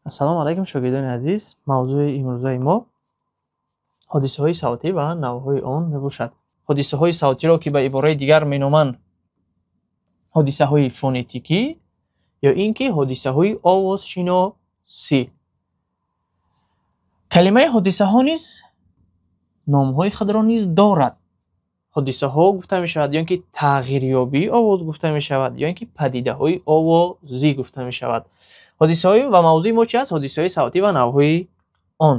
ассалому алайкум шогирдони азиз. Мавзӯи имрӯзаи мо ҳодисаҳои савтӣ ва навъҳои он мебошад. Ҳодисаҳои савтиро ки ба ибораи дигар меноманд ҳодисаҳои фонетикӣ ё ин ки ҳодисаҳои овозшиносӣ. Калимаи ҳодисаҳо низ номҳои худро низ дорад. ҳодисаҳо гуфта мешавад ё ин ки тағйирёбии овоз гуфта мешавад ё ин ки падидаҳои овозӣ гуфта мешавад. ҳодисаҳои ва мавзӯи мо чи аст? ҳодисаҳои савтӣ ва навъҳои он.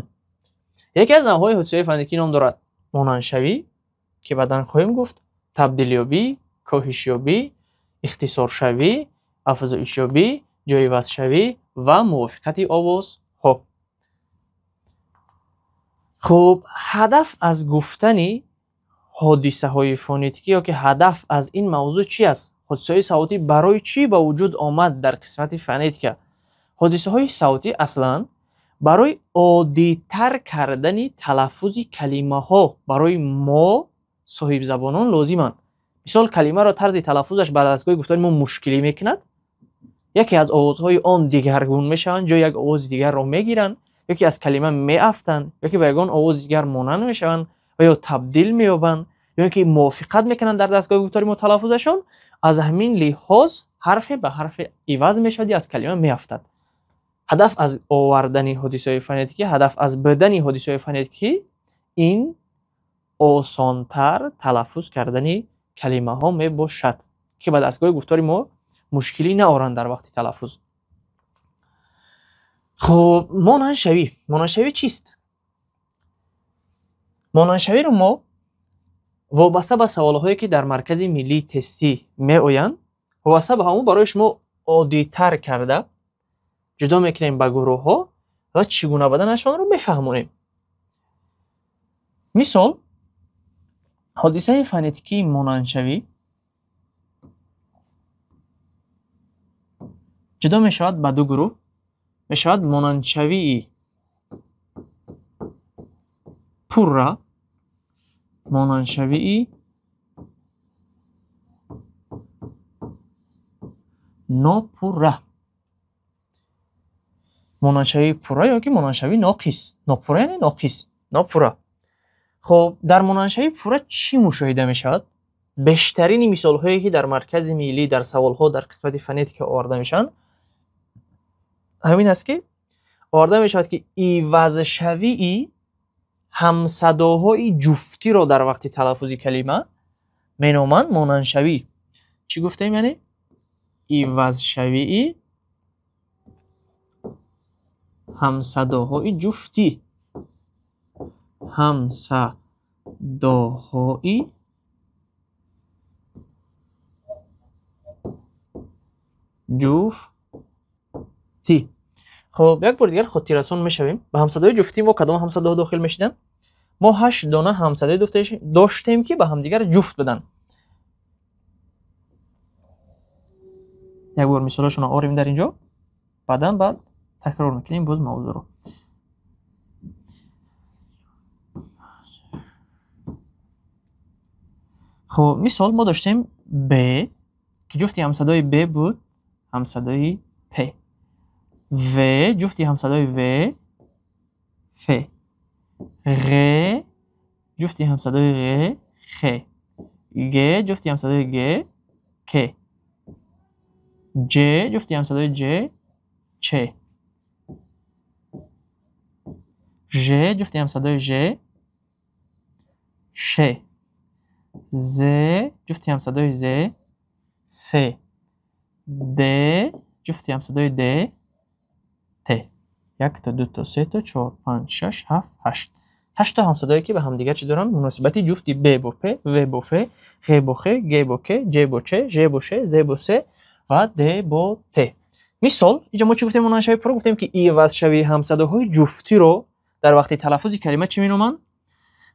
яке аз навъҳои ҳодисаҳои фонетикӣ ном дорад монандшавӣ, ки баъдан хоҳем гуфт, табдилёбӣ, коҳишёбӣ, ихтисоршавӣ, афзоишёбӣ, ҷойивазшавӣ ва мувофиқати овозҳо. хуб, ҳадаф аз гуфтани ҳодисаҳои фонетикӣ ё ки ҳадаф аз ин мавзӯъ чи аст? ҳодисаҳои савтӣ барои чӣ ба вуҷуд омад дар қисмати фонетика? ҳодисаҳои савтӣ аслан барои оддитар кардани талаффузи калимаҳо барои мо соҳибзабонон лозиманд. мисол, калимаро тарзи талаффузаш ба дастгоҳи гуфтани мо мушкилӣ мекунад. яке аз овозҳои он дигаргун мешаванд, ҷои як овози дигарро мегиранд, ё ки аз калима меафтанд, ё ки ба ягон овози дигар монанд мешаванд ва ё табдил меёбанд, ё ин ки мувофиқат мекунанд дар дастгоҳи гуфтори мо талаффузашон. аз ҳамин лиҳоз ҳарфе ба ҳарфе иваз мешавад ё аз калима меафтад. ҳадаф аз овардани ҳодисаҳои фонетикӣ, ҳадаф аз будани ҳодисаҳои фонетикӣ ин осонтар талаффуз кардани калимаҳо мебошад, ки ба дастгоҳи гуфтори мо мушкилӣ наоранд дар вақти талаффуз. хуб, монандшавӣ. Монандшавӣ чист? монандшавиро мо вобаста ба саволҳое ки дар маркази миллии тестӣ меоянд, вобаста ба ҳамон барои шумо оддитар карда ҷудо мекунем ба гурӯҳҳо ва чӣ гуна буданашонро мефаҳмонем. мисол, ҳодисаи фонетикии монандшавӣ ҷудо мешавад ба ду гурӯҳ. мешавад монандшавии пурра, монандшавии нопурра. монандшавии пурра ё ки монандшавии ноқис. Нопурра яъне ноқис, нопурра. хуб, дар монандшавии пурра чӣ мушоҳида мешавад? бештарини мисолҳое ки дар маркази миллӣ дар саволҳо дар қисмати фонетика оварда мешаванд ҳамин аст ки оварда мешавад ки ивазшавии ҳамсадоҳои ҷуфтиро дар вақти талаффузи калима меноманд монандшавӣ. чӣ гуфтем яъне? ивазшавии ҳамсадоҳои ҷуфтӣ. ҳамсадоҳои ҷуфтӣ. хуб, як бор дигар хотиррасон мешавем. ба ҳамсадоҳои ҷуфтӣ мо кадом ҳамсадоҳ дохил мешиданд? мо 8 дона ҳамсадоҳи доштем ки ба ҳамдигар ҷуфт буданд. як бор мисолашонро орем дар инҷо, баъдан баъд такрор мекунем боз мавзӯъро. хуб, мисол мо доштем б ки ҷуфти ҳамсадоҳи б буд ҳамсадоҳи п. в ҷуфти ҳамсадоҳи в ф. ғ ҷуфти ҳамсадоҳи ғ х. г ҷуфти ҳамсадоҳи г к. ҷ ҷуфти ҳамсадоҳи ҷ ч. ж ҷуфти ҳамсадоҳи ж ш. з ҷуфти ҳамсадоҳи з с. д ҷуфти ҳамсадоҳи д т. 1 то 2 то 3 то 4 5 6 7 8. 8 ҳамсадоҳе ки ба ҳамдигар чӣ доранд? муносибати ҷуфти б бо п, в бо ф, ғ бо х, г бо к, ҷ бо ч, ж бо ш, з бо с ва д бо т. мисол, инҷо мо чӣ гуфтем? монандшавии пурра гуфтем ки ивазшавии ҳамсадоҳои ҷуфтиро дар вақти талаффузи калима чӣ меноманд?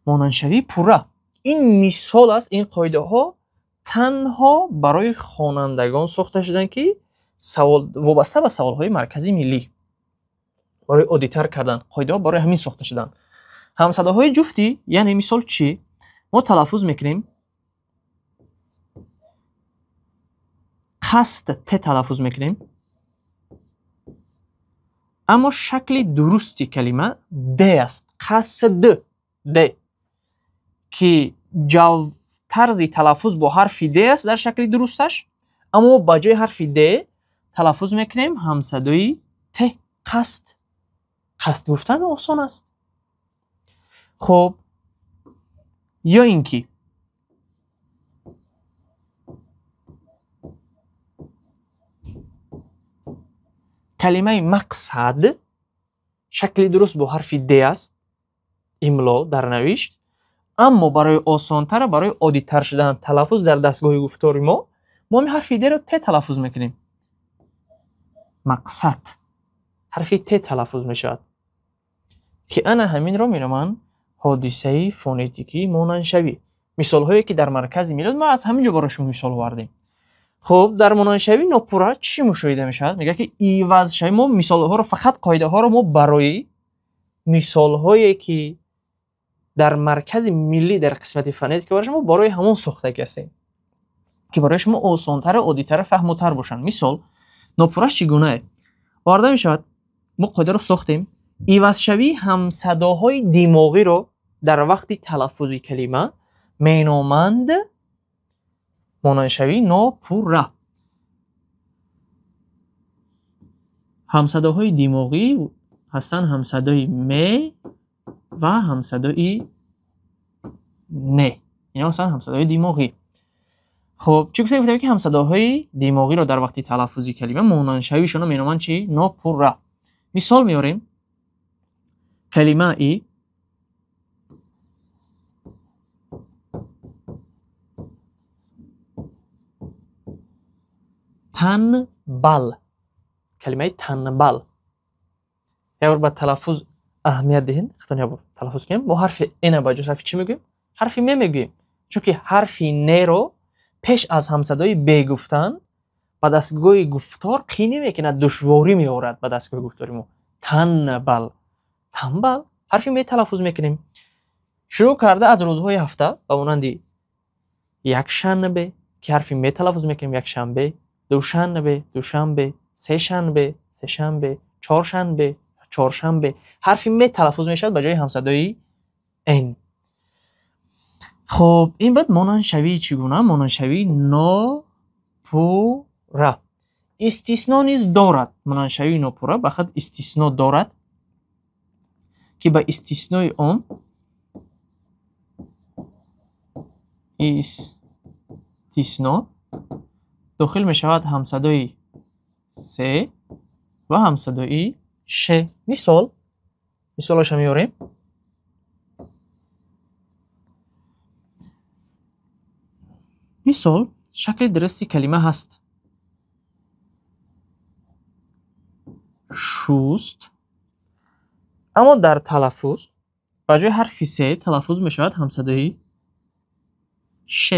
монандшавии пурра. ин мисол аст. ин қоидаҳо танҳо барои хонандагон сохта шуданд ки вобаста ба саволҳои маркази миллӣ барои оддитар кардан қоидаҳо барои ҳамин сохта шуданд. ҳамсадоҳои ҷуфтӣ яъне мисол чӣ? мо талаффуз мекунем қасд т талаффуз мекунем, اما شکل درستی کلمه د است. قصد د که طرز تلفظ با حرف د است در شکل درستش، اما با جای حرف د تلفظ میکنیم همصدای ت. قصد. قصد گفتن آسان است. خب یا اینکه کلمه مقصد شکل درست با حرف د است املا در نوشت، اما برای آسانتر، برای عادی‌تر شدن تلفظ در دستگاه گفتاری ما این حرف د رو ت تلفظ میکنیم. مقصد حرف ت تلفظ میشود که انا همین رو می‌نامند حادثه فونتیکی مانندشوی. مثال هایی که در مرکز میلاد ما از همینجا براشون مثال آوردیم. خب در مانندشوی ناپورا چی مشاهده میشود؟ میگه که ایواز شوی. ما مثال ها رو فقط قاعده ها رو ما برای مثال هایی که در مرکز ملی در قسمت فونتیک برای شما برای همون ساخته هستیم که برای شما آسان‌تر، عادی‌تر، فهم‌تر باشن. مثال ناپورا چگونه وارد میشود؟ ما قاعده رو ساختیم. ایواز شوی هم صداهای دماغی رو در وقت تلفظ کلمه مینامند مانندشوی ناپورا. همصداهای دماغی هستن همصدای م و همصدای نه. اینا هستن همصدای دماغی. خب چی گفتیم که همصداهای دماغی رو در وقت تلفظ کلمه مانندشویشون رو مینامند چی؟ ناپورا. مثال میاریم. کلمه ای تنبل. کلمه تنبل یا بار با تلفظ اهمیت دهین. اختیار بار تلفظ کنیم با حرف ان با جای حرف چی میگیم؟ حرف م میگیم، چون که حرف ن رو پیش از همصدای ب گفتن با دستگاه گفتار قینی میکنه، دشواری میآورد به دستگاه گفتاری ما. تنبل، تنبل حرف م تلفظ میکنیم. شروع کرده از روزهای هفته به مانند یک شنبه که حرف م تلفظ میکنیم یک شنبه، دوشنبه دوشنبه، سه شنبه سه شنبه، چهارشنبه چهارشنبه. حرف م تلفظ میشد به جای همصدای ان. خب این بعد مانندشوی چگونه؟ مانندشوی ناپورا. استثنا نیز دارد. مانندشوی ناپورا به خود استثنا دارد که به استثنای آن استثنا داخل می شود همصدای سه و همصدای ش. مثالش میاریم. مثال شکل درستی کلمه هست شوست، اما در تلفظ به جای حرف سه تلفظ می شود همصدای ش.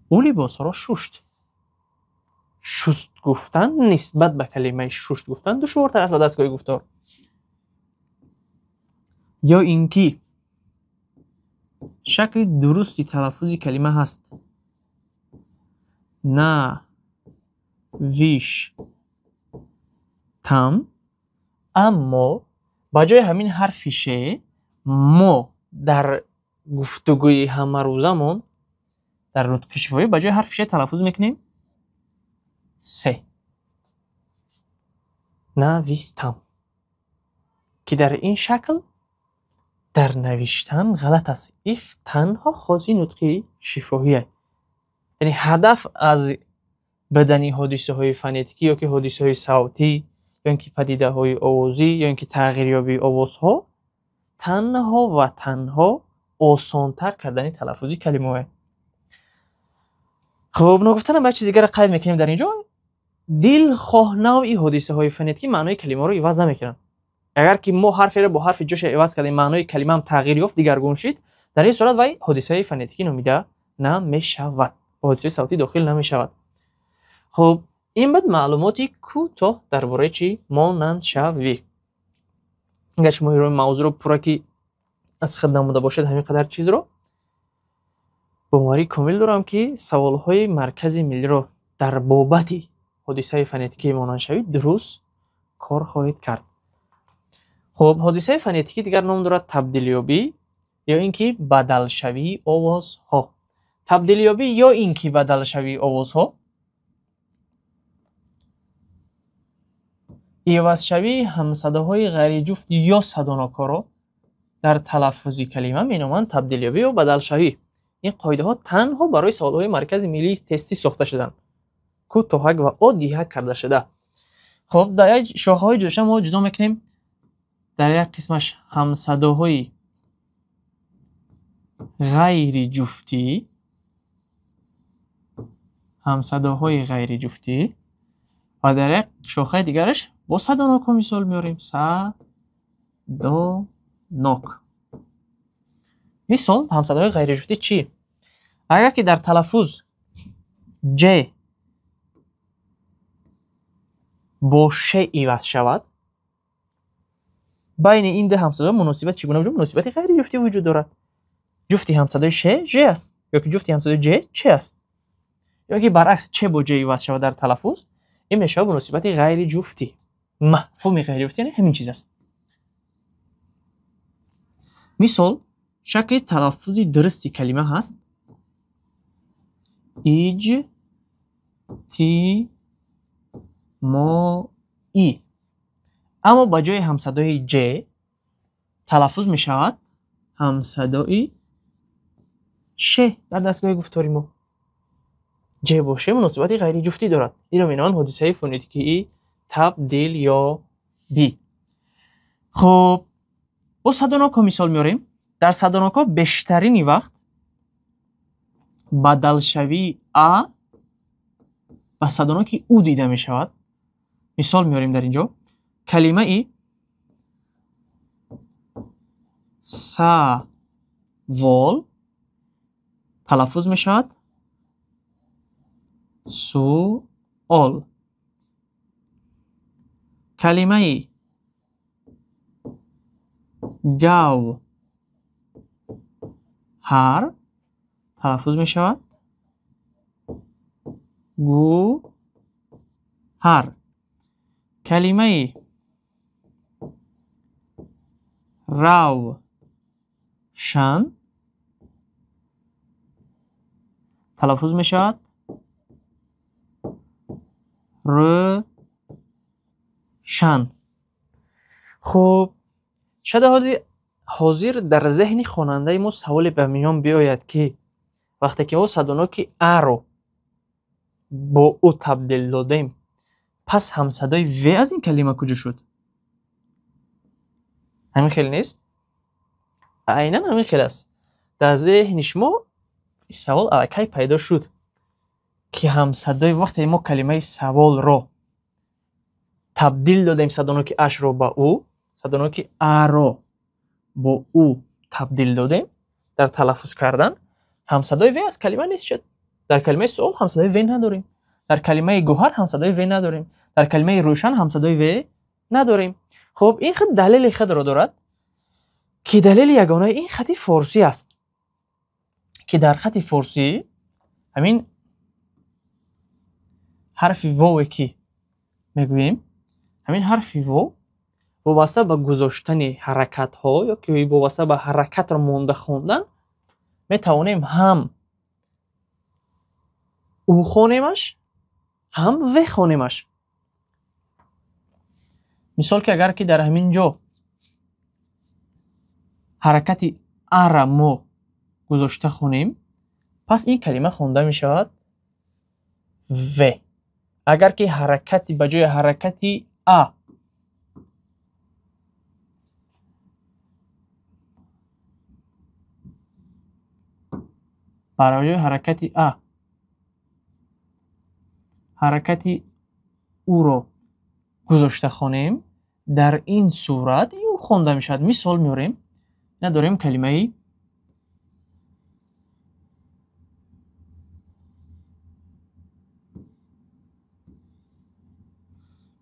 او لباس را شوشت. شوست گفتن نسبت به کلمه شوشت گفتن دشوارتر است به دستگاه گفتار. یا اینکه شکل درستی تلفظ کلمه هست نه ویش تم، اما با جای همین حرف ش ما در گفتگوی همه روزمون در نطق شفاهی با جای حرف ش تلفظ میکنیم سه. نویستم که در این شکل در نوشتن غلط است. ایف تنها خاصی نطقی شفاهیه. یعنی هدف از بدنی حادثه های فونتیکی یا که حادثه های صوتی یا اینکه پدیده های آوازی یا اینکه تغییریابی آوازها تنها آسانتر کردن تلفظ کلمه. خب نگفتن با چیز دیگر قید میکنیم در اینجا. دلخواه نوعی حادثه های فونتیکی معنای کلمه رو عوض نمیکنن. اگر که ما حرف رو با حرف جاش عوض کردیم معنای کلمه هم تغییر یافت دیگرگون شد، در این صورت وای حادثه فونتیکی نامیده نمیشود، حادثه صوتی داخل نمیشود. خب این بعد معلوماتی کوتاه درباره چی مانندشوی. اگر شما این موضوع رو پورا که از خود نموده باشد همین قدر چیز رو باوری کامل دارم که سوالهای مرکز ملی رو در بابت حادثه فونتیکی مانندشوی درست کار خواهید کرد. خب حادثه فونتیکی دیگر نام دارد تبدیلیابی یا اینکه بدلشوی آوازها. تبدیلیابی یا اینکه بدلشوی آوازها عوضشوی همصداهای غیر جفت یا صداناکا را در تلفظ کلمه مینامند تبدیلیابی و بدلشوی. این قاعده ها تنها برای سوالهای مرکز ملی تستی ساخته شدند که توهک و آدیهک کرده شده. خب در یک شاخه‌های جداش ما جدا میکنیم. در یک قسمش همصداهای غیر جفتی، همصداهای غیر جفتی و در یک شاخه دیگرش با صداناکا مثال میاریم. صداناک. مثال همصداهای غیر جفتی چی؟ اگر که در تلفظ ج با ش عوض شود، بین این دو همصدا مناسبت چگونه وجود؟ مناسبت غیر جفتی وجود دارد. جفتی همصدای ش ژ است یا که جفتی همصدای ج چ است، یا که برعکس چ با ج عوض شود در تلفظ، این میشه مناسبت غیر جفتی. مفهوم غیر جفتی یعنی همین چیز است. مثال شکل تلفظ درستی کلمه هست ایج تی ما ای، اما با جای همصدای ج تلفظ می شود همصدای ش. در دستگاه گفتاری ما ج با ش مناسبت غیر جفتی دارد. این را مینامند حادثه فونتیکی تبدیل یا بی. خب با صداناکا مثال میاریم. در صداناکا بیشترین وقت بدلشوی ا و صداناکی او دیده می شود. مثال میاریم در اینجا. کلمه ای سوال تلفظ می شود سوال. کلمه ای گو هر تلفظ می شود گو هر. کلمه ای رو شن تلفظ می شود ر شن. خب شاید حاضر در ذهن خواننده ما سوال به میان بیاید که وقتی که ما صداناک ا رو با او تبدیل دادیم، پس همصدای و از این کلمه کجا شد؟ همین خیلی نیست؟ عیناً همین خیلی است. در ذهن شما این سوال الکی پیدا شد که همصدای وقتی ما کلمه سوال رو تبدیل دادیم صداناک اش رو با او، صداناک ا رو با او تبدیل دادیم در تلفظ کردن، همصدای و از کلمه نیست شد. در کلمه سوال همصدای و نداریم، در کلمه گوهر همصدای و نداریم، در کلمه روشن همصدای و نداریم. خب این خط دلیل خود را دارد که دلیل یگانه این خط فارسی است که در خط فارسی همین حرف واو که میگوییم، همین حرف واو وابسته به گذاشتن حرکت ها یا که وابسته به حرکت را مانده خواندن میتوانیم هم او خوانیمش هم و خوانیمش. مثال که اگر که در همین جا حرکت ا را ما گذاشته خونیم، پس این کلمه خونده می شود و. اگر که حرکتی به جای حرکتی ا برای حرکتی ا حرکتی او رو گذاشته خونیم، در این صورت او خونده می شود. مثال میاریم. نداریم کلمه ای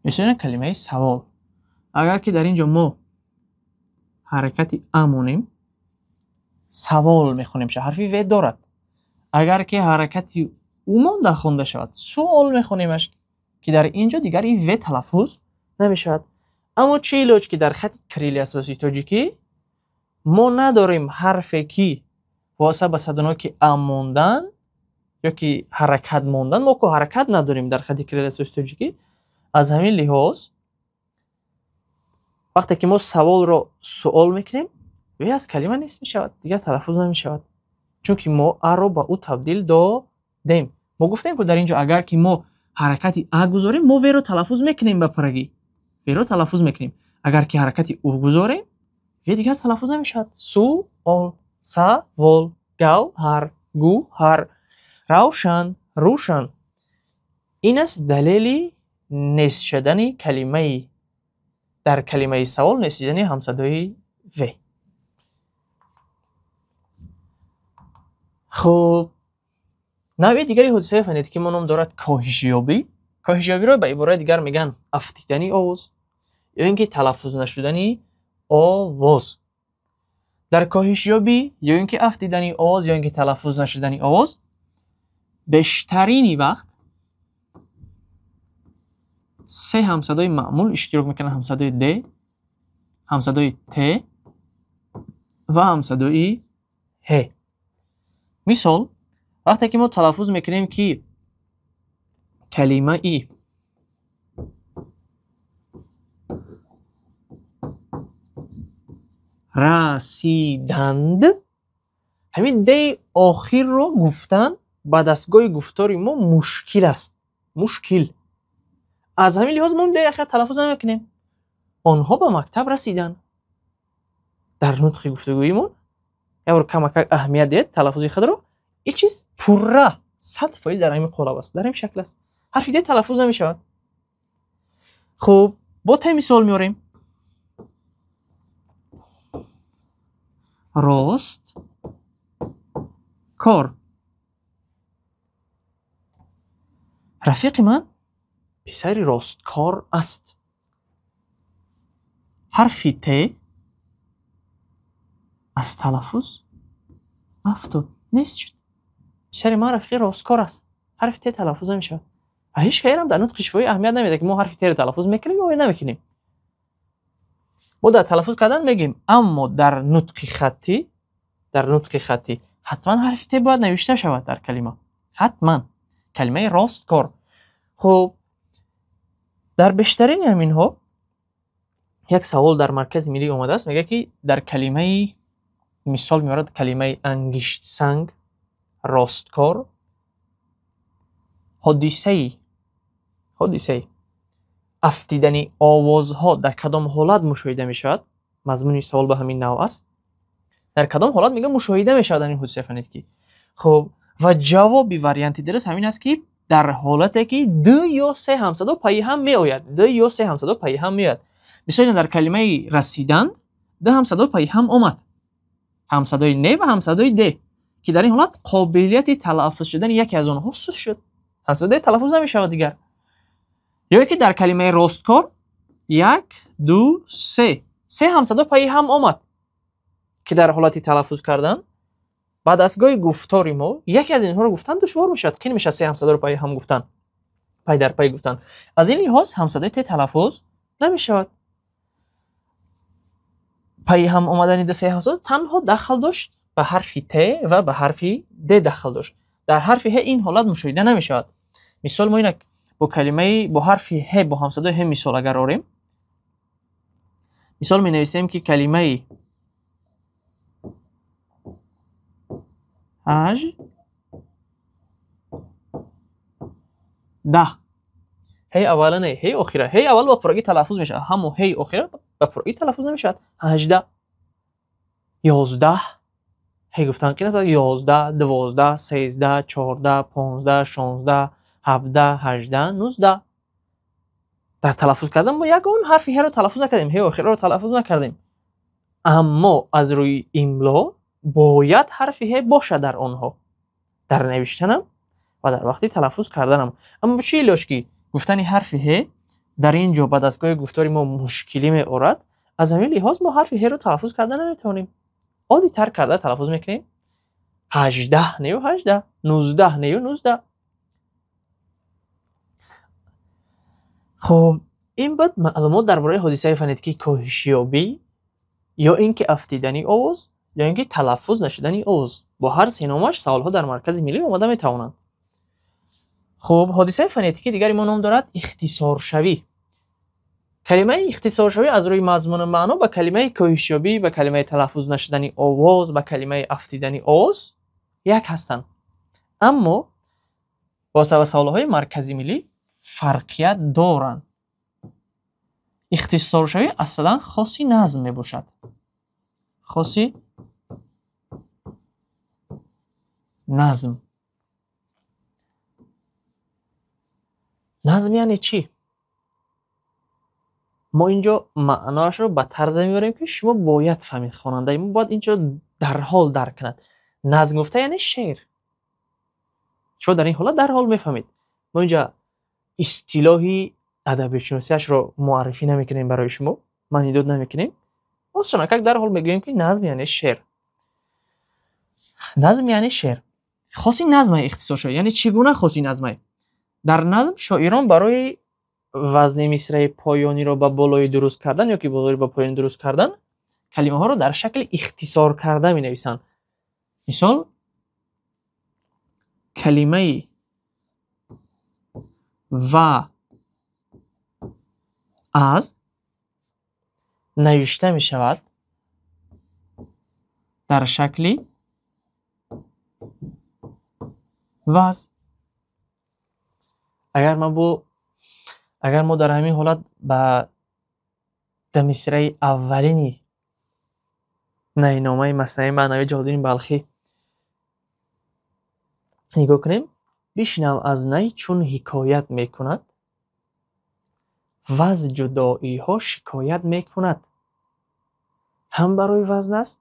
مثل کلمه سوال. اگر که در اینجا ما حرکتی امونیم سوال میخونیم چه حرفی و دارد. اگر که حرکتی او مانده خونده شود سوال میخونیمش که در اینجا دیگر این و تلفظ نمیشود. اما چه ایلاج که در خط کریلی اساسی تاجیکی ما نداریم حرف کی واسه به صدانا که ام موندن یا که حرکت موندن، ما که حرکت نداریم در خط کریلی اساسی تاجیکی. از همین لحاظ وقتی که ما سوال رو سوال میکنیم وی از کلمه نیست میشود، دیگر تلفظ نمیشود، چون که ما ا رو با او تبدیل دادیم. ما گفتیم که در اینجا اگر که ما حرکتی ا گذاریم ما وی رو تلفظ میکنیم به پرگی، وی رو تلفظ میکنیم. اگر که حرکتی او گذاریم وی دیگر تلفظ نمیشود. سوال، سوال، گوهر، گوهر، روشن، روشن. این است دلیلی نیست شدن کلمه در کلمه سوال نیست شدن همصدای و. خب نوع دیگری حادثه فونتیکی ما نام دارد کاهشیابی. کاهشیابی رو به عبارت دیگر میگن افتیدنی آواز یا اینکه تلفظ نشدنی آواز. در کاهشیابی یا اینکه افتیدنی آواز یا اینکه تلفظ نشدنی آواز بیشترین وقت سه همصدای معمول اشتراک میکنن: همصدای د، همصدای ت و همصدای ه. مثال وقتی که ما تلفظ میکنیم که کلمه ای رسیدند، همین دی آخر رو گفتن به دستگاه گفتاری ما مشکل است، مشکل. از همین لحاظ ما دی آخر تلفظ نمیکنیم. آنها به مکتب رسیدن. در نطق گفتگویمون یا کمک اهمیت دید تلفظ خود رو. این چیز پوره 100% در همین قالب است، در همین شکل است. حرف دی تلفظ نمیشود. خب با ته مثال میاریم. راست کار. رفیق من پسری راستکار است. حرف ت از تلفظ افتاد، نیست شد. پسر من رفیق راستکار است. حرف ت تلفظ نمیشه. هیچ کاری هم در نطق شفاهی اهمیت نمیده که ما حرف ت رو تلفظ میکنیم یا نمیکنیم. ما در تلفظ کردن میگیم، اما در نطق خطی حتما حرف ت باید نوشته شود در کلمه. حتما کلمه راستکار. خب در بیشترین همین ها یک سوال در مرکز ملی اومده است، میگه که در کلمه مثال میارد کلمه انگشت سنگ، راستکار، حادثه افتیدنی آوازها در کدام حالت مشاهده می شود؟ مضمون سوال به همین نوع است. در کدام حالت میگه مشاهده می شود این حادثه فونتیکی؟ خب و جوابی واریانتی درست همین است که در حالتی که دو یا سه همصدا پای هم می آید. دو یا سه همصدا پای هم می آید. مثلا در کلمه رسیدن دو همصدا پای هم آمد. همصدای ن و همصدای د که در این حالت قابلیت تلفظ شدن یکی از آنها سوس شد. همصدای تلفظ نمی شود دیگر. یا که در کلمه راستکار یک، دو، سه همصدا پای هم آمد که در حالت تلفظ کردن بعد از گاهی گفتاری ما یکی از اینها رو گفتن دشوار میشد. کی نمیشه سه همصدا رو پای هم گفتن، پای در پای گفتن. از این لحاظ همصدای ت تلفظ نمیشود. پای هم آمدن سه همصدا تنها دخل داشت به حرف ت و به حرف د دخل داشت. در حرف ه این حالت مشاهده نمیشود. مثال ما اینه با کلمه با حرف ه با همصدای ه مثال اگر آوریم، مثال می نویسیم که کلمه هج ده، هی اولانه هی آخره، هی اول با پرگی تلفظ میشه، همو هی آخره با پرگی تلفظ نمیشه. 18 11 هی گفتن که 11 12 13 14 15 16 17 18 19 در تلفظ کردن ما یک اون حرف ه رو تلفظ نکردیم، هی آخره رو تلفظ نکردیم. اما از روی املا باید حرف ه باشه در آنها، در نوشتنم و در وقتی تلفظ کردنم. اما به چه علاج که گفتن حرف ه در اینجا بعد از گاهی گفتاری ما مشکلی می آورد، از همین لحاظ ما حرف ه رو تلفظ کردن نمیتونیم. عادی تر کرده تلفظ میکنیم 18 نیو 18، 19 نیو 19. خب این بعد معلومات درباره حادثه فونتیکی کاهشیابی یا اینکه افتیدنی آواز یا اینکه تلفظ نشدنی آواز با هر سه نامش سوال‌ها در مرکز ملی آماده میتوانند. خب حادثه فونتیکی دیگری ما نام دارد اختصار شوی. کلمه اختصار شوی از روی مضمون معنا با کلمه کاهشیابی، با کلمه تلفظ نشدنی آواز، با کلمه افتیدنی آواز یک هستند، اما با توسط سوال‌های مرکزی ملی فرقیت دارند. اختصار شوی اصلا خاصی نظم می باشد. خاصی نظم. نظم یعنی چی؟ ما اینجا معناش رو به طرز میبریم که شما باید فهمید، خواننده ما باید اینجا در حال درک کند. نظم گفته یعنی شعر. شما در این حالت در حال میفهمید. ما اینجا اصطلاحی ادبی شناسیش رو معرفی نمیکنیم برای شما، معنیداد نمیکنیم. ما سنکک در حال میگوییم که نظم یعنی شعر. نظم یعنی شعر. خاصی نظم اختصار شوی یعنی چگونه خاصی نظم؟ در نظم شاعران برای وزن مصرع پایانی را به بالای درست کردن یا که بالای به پایان درست کردن کلمه ها را در شکل اختصار کرده می نویسند. مثال کلمه و از نوشته می شود در شکل وز. اگر ما در همین حالت به مصرع اولینی نامه مثنوی معنوی جلال‌الدین بلخی نگاه کنیم، بشنو از نی چون حکایت میکند، وز جدایی ها شکایت میکند. هم برای وزن است،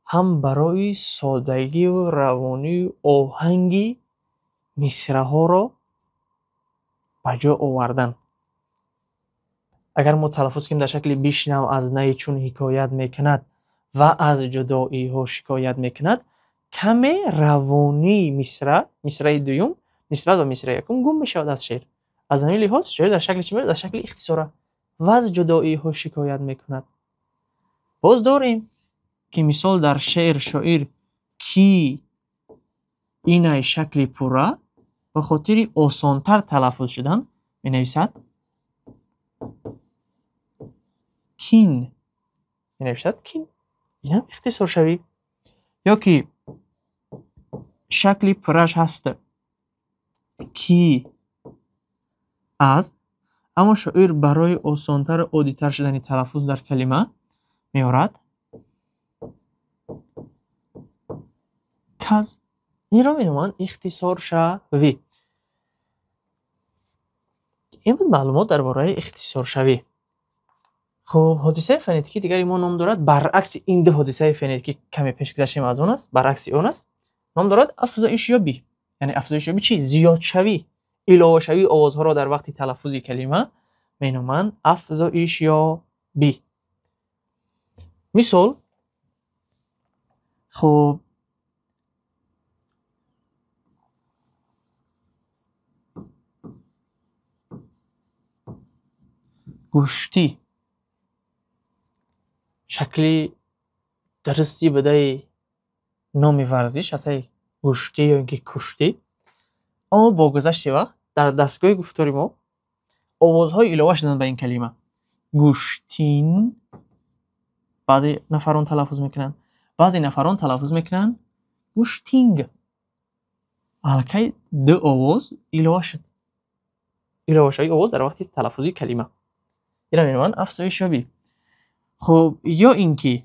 هم برای سادگی و روانی و آهنگی مصرع ها را به جا آوردن. اگر ما تلفظ کنیم در شکل بشنو از نی چون حکایت میکند و از جدایی ها شکایت میکند، کمی روانی مصرع دوم نسبت به مصرع یکم گم میشود از شعر. از همین لحاظ شاید در شکل چی میاد؟ در شکل اختصاره و از جدایی ها شکایت میکند. باز داریم که مثال در شاعر کی اینای شکل پورا به خاطر آسانتر تلفظ شدن می نویسد کین، می نویسد کین. این هم اختصار شوی. یا که شکل پرش هست کی از، اما شاعر برای آسانتر عادی‌تر شدن تلفظ در کلمه میارد کز. این را مینامند اختصار شوی. این بود معلومات درباره اختصار شوی. خب حادثه فونتیکی دیگری ما نام دارد برعکس این دو حادثه فونتیکی کمی پیش گذشتیم از اون است، برعکس اون است، نام دارد افزایش یابی. یعنی افزایش یابی چی؟ زیاد شوی، علاوه شوی آوازها را در وقت تلفظ کلمه مینامند افزایش یابی. مثال خب گوشتی شکلی درستی بده نام ورزش هست، گوشتی یا اینکه کشتی، اما با گذشت وقت در دستگاه گفتاری ما آوازهای علاوه شدن به این کلمه. گوشتین بعضی نفران تلفظ میکنن، بعضی نفران تلفظ میکنن گوشتینگ. الکی دو آواز علاوه شد، علاوه شوی آواز در وقت تلفظی کلمه. این رو می‌نامند افزایش یابی. خب یا اینکه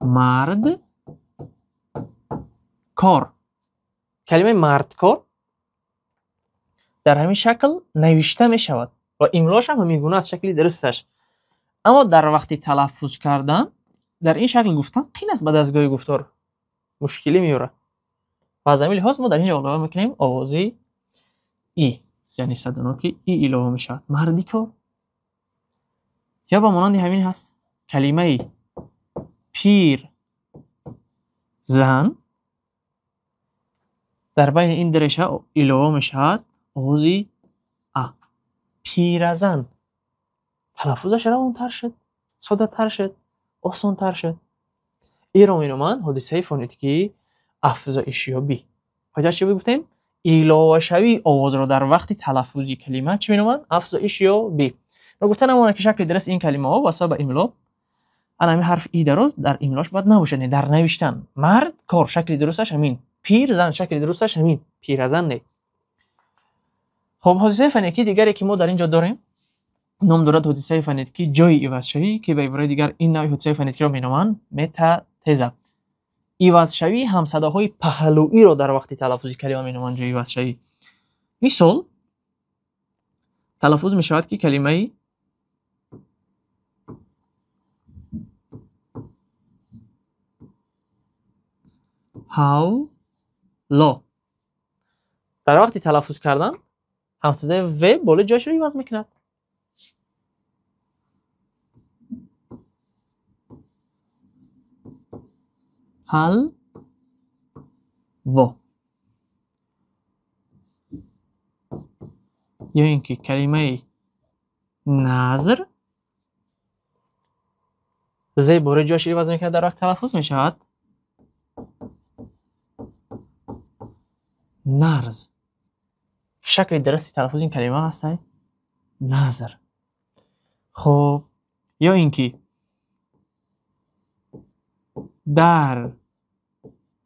مرد کار، کلمه مرد کار در همین شکل نوشته می شود و املاش هم همین گونه از شکلی درستش، اما در وقت تلفظ کردن در این شکل گفتن قین است، به دستگاه گفتار مشکلی میاره. و از همین لحاظ ما در این علاوه میکنیم آوازی ای، یعنی صدانا که ای علاوه میشود. مردی کار یا با مانند همین هست کلمه پیر زن، در بین این درشه علاوه میشود آوازی ا. پیرزن تلفظش روان‌تر شد، ساده‌تر شد، آسان‌تر شد. این رو می‌نامند حادثه فونتیکی افزایش یابی. کجا چی گفتیم؟ ایلاوه شوی آواز را در وقت تلفظ کلمه چی می‌نامند؟ افزایش یابی. و گفتن همون که شکل درست این کلمه ها واسه به املا همین حرف ای درست در املاش باید نباشه، در نوشتن. مرد کار شکل درستش همین، پیر زن شکل درستش همین، پیرزن نه. خب حادثه فونتیکی دیگری که ما در اینجا داریم نام دارد حادثه فونتیکی جای عوض شوی که به عبارت دیگر این نوع حادثه فونتیکی را می‌نامند متاتزه. عوض شوی همصداهای پهلویی را در وقت تلفظ کلمه می‌نامند جای عوض شوی. مثال تلفظ می‌شود که کلمه حولا در وقت تلفظ کردن همصدای و بالا جایش رو عوض می‌کند. حل و یا اینکه کلمه نظر ز بالا جایش عوض می‌کند در وقت تلفظ می‌شود نرز. شکل درستی تلفظ این کلمه هست نظر. خب یا اینکه در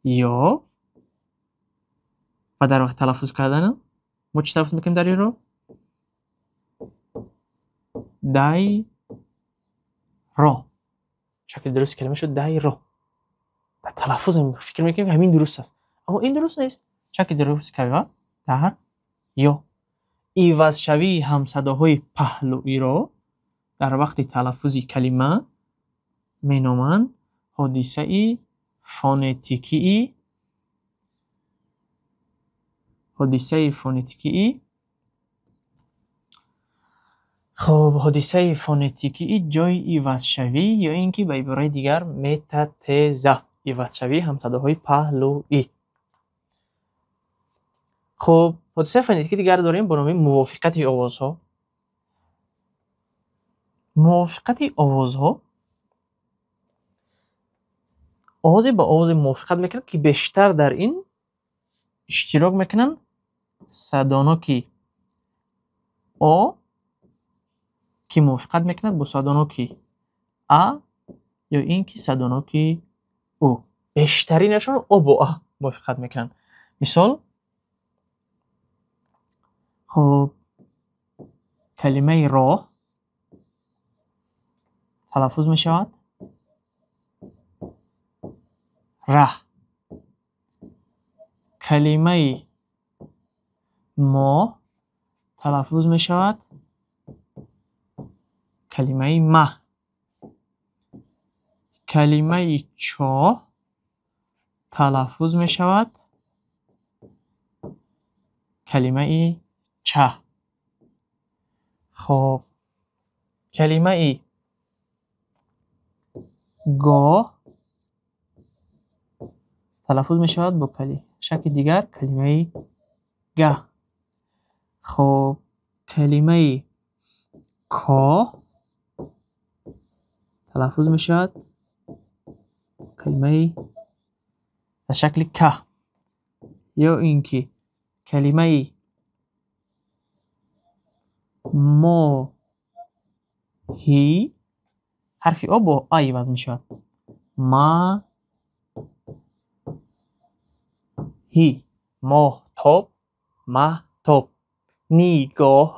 یا و در وقت تلفظ کردن ما چی تلفظ میکنیم در این رو؟ دای را. شکل درست کلمه شد دای را. و تلفظ فکر میکنیم همین درست است اما این درست نیست. شکل درست کلمه در یا. عوض شوی همصداهای پهلویی را در وقت تلفظ کلمه مینامند حادثه فونتیکی. حادثه فونتیکی. خب حادثه فونتیکی جای عوض شوی یا اینکه به عبارت دیگر متاتزه عوض شوی همصداهای پهلویی. خب حادثه فونتیکی دیگر داریم با نام موافقت آوازها. موافقت آوازها آوازی با آواز موافقت میکنند که بیشتر در این اشتراک میکنن صدانوکی آ که موافقت میکند با صدانوکی ا یا این که صدانوکی او. بیشترینشون او با ا موافقت میکنن. مثال خب کلمه راه تلفظ میشود ره. کلمه ما تلفظ میشود کلمه مه. کلمه چاه تلفظ میشود کلمه چه. خب کلمه گاه تلفظ میشود با شکل دیگر کلمه گه. خب کلمه کا تلفظ میشود کلمه به شکل که. یا اینکه کلمه ما هی حرف آ با آی عوض میشود ما هی. ماهتاب مهتاب. نیگاه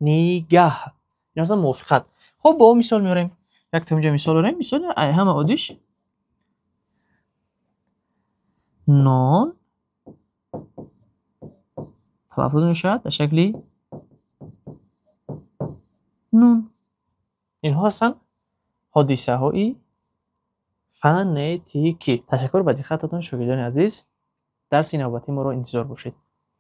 نیگه. این اصلا موافقت. خب با مثال میاریم. یک تا اینجا مثال داریم. مثال همه عادیش نان تلفظ میشود به شکلی نون. اینها هستن حادثه های فونتیکی. تشکر به دقتتان شاگردان عزیز. درس نوبتی ما رو انتظار باشید.